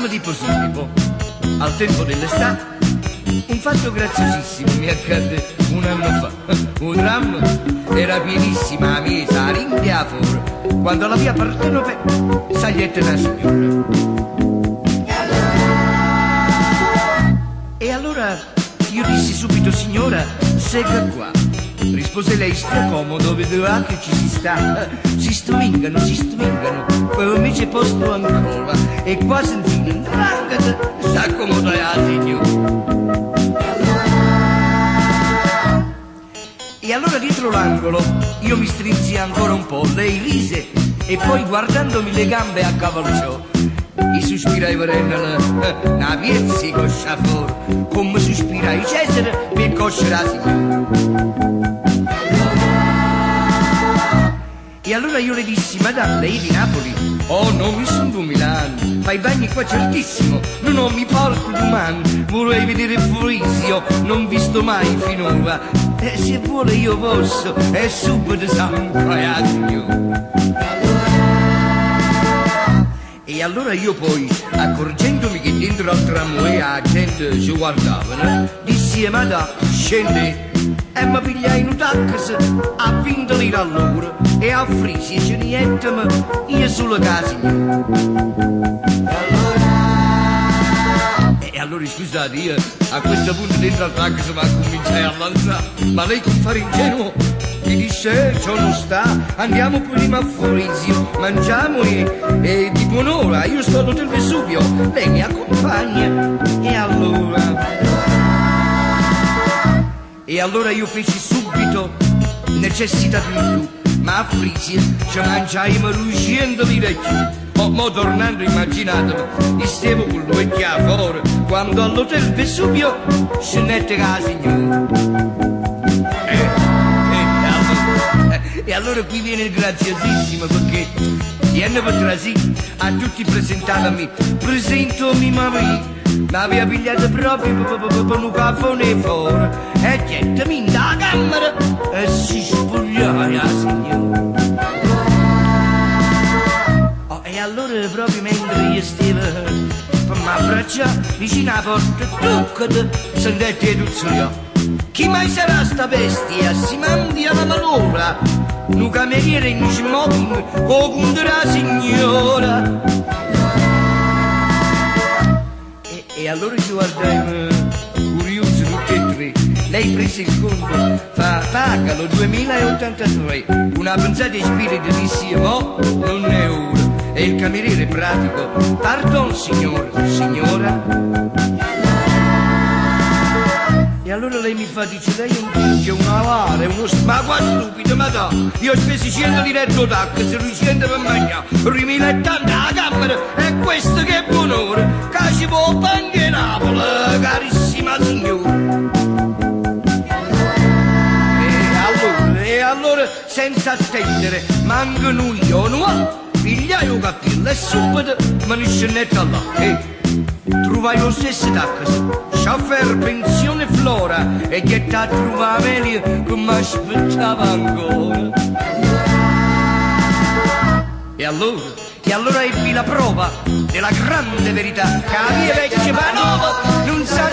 tram di Posillipo, al tempo dell'estate, un fatto graziosissimo mi accadde un anno fa. Un tram era pienissima a Miesa, a ringhia fuori, quando alla via Partenopè sagliette una signora. E allora io dissi subito: signora, segga qua. Rispose lei: stia comodo, vedrà che ci si sta. Si stringano, poi invece posto ancora. E qua sentì, s'accomodò la signora. E allora dietro l'angolo io mi strinsi ancora un po', lei rise e poi guardandomi le gambe accavalciò. E sospirai verena una piezzi coscia fuori, come sospirai Cesare per coscia la signora. E allora io le dissi: madame, lei di Napoli? Oh no, mi sono 2000 anni, fai bagni qua certissimo, no, mi porto domani, vorrei vedere Forisio, non visto mai finora, se vuole io posso, e subito sempre a signora. E allora io poi, accorgendomi che dentro al tramway la gente ci guardava, dissi: madame, scendi. E mi pigliai un taxi a 20 lire all'ora e a Frisia ce ne ettem io sulla casa. E allora scusate, io a questo punto dentro al taxi ma cominciai a lanciare, ma lei con fare ingenuo mi disse: ciò non sta, andiamo prima a Forisio, mangiamo e di buon'ora, io sto all'Hotel Vesuvio, lei mi accompagna. E allora io feci subito necessità di più, ma a Frisia ci mangiaimo 200 lire più. Mo tornando, immaginatemi, stavo con lui fuori quando all'Hotel Vesuvio scendette la signora. E allora qui viene il graziosissimo, perché viene per trasì a tutti presentarmi, presento mia mamma. Mi aveva pigliato proprio per un caffone fuori e gettami in da camera e si spogliava la signora. Oh, e allora proprio mentre io stavo per m'abbracciare vicino alla porta, tuccate, sentette i tuzzoli. Chi mai sarà sta bestia? Si mandi alla malora, un cameriere in smoking con la signora. E allora ci guardai curiosi tutti e tre. Lei prese il conto, pagalo 2083. Una pensata di spirito dissi: mo non è ora. E il cameriere pratico: pardon signora. E allora lei mi fa, dice: lei è un picchio, una vara, ma qua stupido, madonna, io ho speso 100 lire di taxi, 200 per mangiare, 2080 alla camera, e questo che è buon'ora, che ci può anche Napoli, carissima signora. E allora, senza attendere, mancano io, no? Pigliai un cappello e subito me ne scendette là. Trovai lo stesso taxi, chauffeur pensione Flora, e che t'ha trovato meglio che mi aspettava ancora. E allora ebbi la prova della grande verità, che la via vecchia Panova non sa